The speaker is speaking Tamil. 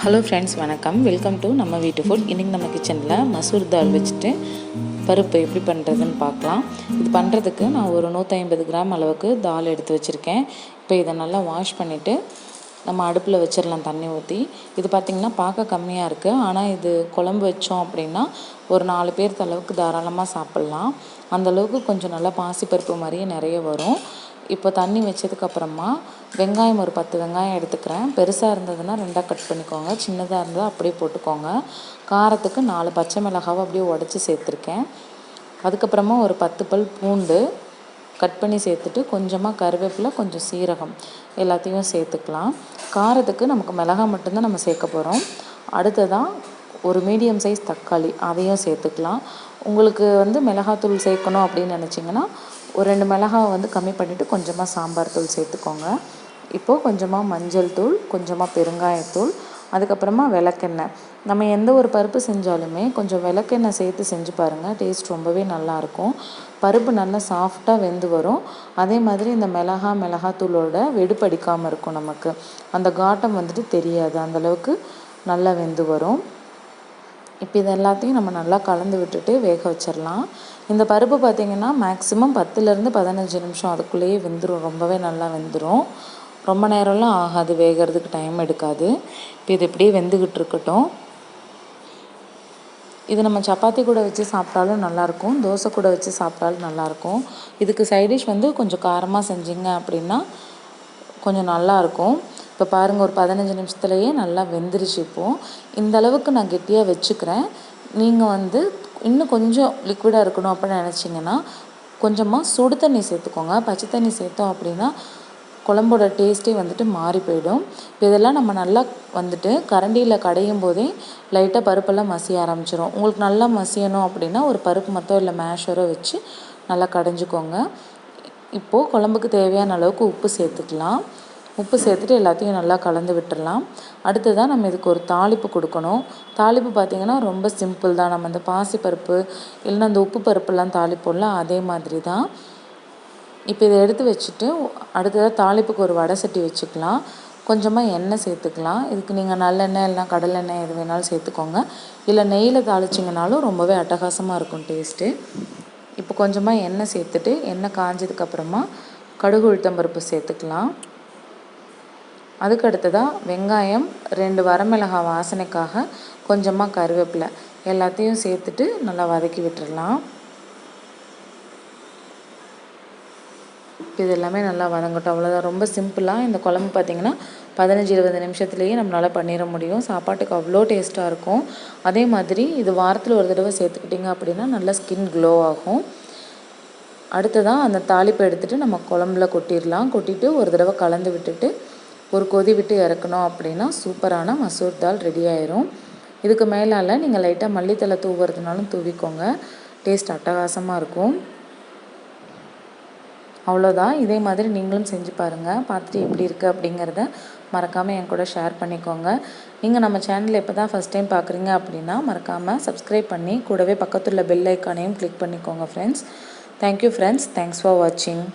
ஹலோ ஃப்ரெண்ட்ஸ், வணக்கம். வெல்கம் டு நம்ம வீட்டு ஃபுட். இன்றைக்கி நம்ம கிச்சனில் மசூர் தால் வச்சுட்டு பருப்பு எப்படி பண்ணுறதுன்னு பார்க்கலாம். இது பண்ணுறதுக்கு நான் ஒரு 150 கிராம் அளவுக்கு தால் எடுத்து வச்சுருக்கேன். இப்போ இதை நல்லா வாஷ் பண்ணிவிட்டு நம்ம அடுப்பில் வச்சிடலாம் தண்ணி ஊற்றி. இது பார்த்திங்கன்னா பார்க்க கம்மியாக இருக்குது, ஆனால் இது குழம்பு வச்சோம் அப்படின்னா ஒரு 4 பேர் அளவுக்கு தாராளமாக சாப்பிட்லாம். அந்தளவுக்கு கொஞ்சம் நல்லா பாசிப்பருப்பு மாதிரியே நிறைய வரும். இப்போ தண்ணி வச்சதுக்கப்புறமா வெங்காயம் ஒரு 10 வெங்காயம் எடுத்துக்கிறேன். பெருசாக இருந்ததுன்னா 2ஆக கட் பண்ணிக்கோங்க, சின்னதாக இருந்தால் அப்படியே போட்டுக்கோங்க. காரத்துக்கு 4 பச்சை மிளகாவை அப்படியே உடச்சி சேர்த்துருக்கேன். அதுக்கப்புறமா ஒரு 10 பல் பூண்டு கட் பண்ணி சேர்த்துட்டு கொஞ்சமாக கருவேப்பிலை, கொஞ்சம் சீரகம் எல்லாத்தையும் சேர்த்துக்கலாம். காரத்துக்கு நமக்கு மிளகாய் மட்டும்தான் நம்ம சேர்க்க போகிறோம். அடுத்ததாக ஒரு மீடியம் சைஸ் தக்காளி அதையும் சேர்த்துக்கலாம். உங்களுக்கு மிளகாத்தூள் சேர்க்கணும் அப்படின்னு நினச்சிங்கன்னா ஒரு 2 மிளகாவை கம்மி பண்ணிவிட்டு கொஞ்சமாக சாம்பார் தூள் சேர்த்துக்கோங்க. இப்போது கொஞ்சமாக மஞ்சள் தூள், கொஞ்சமாக பெருங்காயத்தூள், அதுக்கப்புறமா விளக்கெண்ணெய். நம்ம எந்த ஒரு பருப்பு செஞ்சாலுமே கொஞ்சம் விளக்கெண்ணெய் சேர்த்து செஞ்சு பாருங்கள், டேஸ்ட் ரொம்பவே நல்லாயிருக்கும். பருப்பு நல்லா சாஃப்டாக வெந்து வரும். அதே மாதிரி இந்த மிளகாத்தூளோட வெடுப்படிக்காமல் இருக்கும், நமக்கு அந்த காட்டம் தெரியாது, அந்தளவுக்கு நல்லா வெந்து வரும். இப்போ இது எல்லாத்தையும் நம்ம நல்லா கலந்து விட்டுட்டு வேக வச்சிடலாம். இந்த பருப்பு பார்த்திங்கன்னா மேக்ஸிமம் 10லேருந்து 15 நிமிஷம் அதுக்குள்ளேயே வெந்துடும், ரொம்பவே நல்லா வெந்துடும். ரொம்ப நேரம்லாம் ஆகாது, வேகிறதுக்கு டைம் எடுக்காது. இப்போ இது இப்படியே வெந்துக்கிட்டு இருக்கட்டும். இது நம்ம சப்பாத்தி கூட வச்சு சாப்பிட்டாலும் நல்லாயிருக்கும், தோசை கூட வச்சு சாப்பிட்டாலும் நல்லாயிருக்கும். இதுக்கு சைடிஷ் கொஞ்சம் காரமாக செஞ்சிங்க அப்படின்னா கொஞ்சம் நல்லாயிருக்கும். இப்போ பாருங்கள், ஒரு 15 நிமிஷத்துலேயே நல்லா வெந்துருச்சு. இப்போது இந்த அளவுக்கு நான் கெட்டியாக வச்சுக்கிறேன். நீங்கள் இன்னும் கொஞ்சம் லிக்விடாக இருக்கணும் அப்படின்னு நினச்சிங்கன்னா கொஞ்சமாக சுடு தண்ணி சேர்த்துக்கோங்க. பச்சை தண்ணி சேர்த்தோம் அப்படின்னா குழம்போட டேஸ்ட்டே மாறி போயிடும். இப்போ இதெல்லாம் நம்ம நல்லா கரண்டியில் கடையும் போதே லைட்டாக பருப்பெல்லாம் மசிய ஆரம்பிச்சிடும். உங்களுக்கு நல்லா மசியணும் அப்படின்னா ஒரு பருப்பு மொத்தம் இல்லை மேஷரோ வச்சு நல்லா கடைஞ்சிக்கோங்க. இப்போது குழம்புக்கு தேவையான அளவுக்கு உப்பு சேர்த்துக்கலாம். உப்பு சேர்த்துட்டு எல்லாத்தையும் நல்லா கலந்து விட்டுடலாம். அடுத்ததான் நம்ம இதுக்கு ஒரு தாளிப்பு கொடுக்கணும். தாளிப்பு பார்த்திங்கன்னா ரொம்ப சிம்பிள் தான். நம்ம இந்த பாசிப்பருப்பு இல்லைன்னா அந்த உப்பு பருப்புலாம் தாளிப்போம்ல, அதே மாதிரி தான். இப்போ இதை எடுத்து வச்சுட்டு அடுத்ததாக தாளிப்புக்கு ஒரு வடை சட்டி வச்சுக்கலாம். கொஞ்சமாக எண்ணெய் சேர்த்துக்கலாம். இதுக்கு நீங்கள் நல்லெண்ணெய் இல்லைனா கடலெண்ணெய் எது வேணாலும் சேர்த்துக்கோங்க. இல்லை நெய்யில் தாளிச்சிங்கனாலும் ரொம்பவே அட்டகாசமாக இருக்கும் டேஸ்ட்டு. இப்போ கொஞ்சமாக எண்ணெய் சேர்த்துட்டு எண்ணெய் காஞ்சதுக்கப்புறமா கடுகு உளுத்தம்பருப்பு சேர்த்துக்கலாம். அதுக்கு அடுத்ததாக வெங்காயம், 2 வரமிளகாய் வாசனைக்காக கொஞ்சமாக கருவேப்பிலை எல்லாத்தையும் சேர்த்துட்டு நல்லா வதக்கி விட்டுடலாம். இப்போ இது எல்லாமே நல்லா வதங்கட்டும், அவ்வளோதான். ரொம்ப சிம்பிளாக இந்த குழம்பு பார்த்திங்கன்னா 15-20 நிமிஷத்துலேயே நம்மளால் பண்ணிட முடியும். சாப்பாட்டுக்கு அவ்வளோ டேஸ்ட்டாக இருக்கும். அதே மாதிரி இது வாரத்தில் ஒரு தடவை சேர்த்துக்கிட்டிங்க அப்படின்னா நல்லா ஸ்கின் க்ளோ ஆகும். அடுத்ததாக அந்த தாளிப்பை எடுத்துகிட்டு நம்ம குழம்புல கொட்டிடலாம். கொட்டிட்டு ஒரு தடவை கலந்து விட்டுட்டு ஒரு கொதி விட்டு இறக்கணும் அப்படின்னா சூப்பரான மசூர் தால் ரெடி ஆயிரும். இதுக்கு மேலால் நீங்கள் லைட்டாக மல்லித்தலை தூவுறதுனாலும் தூவிக்கோங்க, டேஸ்ட் அட்டகாசமாக இருக்கும். அவ்வளோதான். இதே மாதிரி நீங்களும் செஞ்சு பாருங்கள், பார்த்துட்டு எப்படி இருக்குது அப்படிங்கிறத மறக்காமல் என் கூட ஷேர் பண்ணிக்கோங்க. நீங்கள் நம்ம சேனலில் இப்போ தான் ஃபஸ்ட் டைம் பார்க்குறீங்க அப்படின்னா மறக்காமல் சப்ஸ்கிரைப் பண்ணி கூடவே பக்கத்துள்ள பெல் ஐக்கானையும் கிளிக் பண்ணிக்கோங்க friends. Thank you friends, thanks for வாட்சிங்.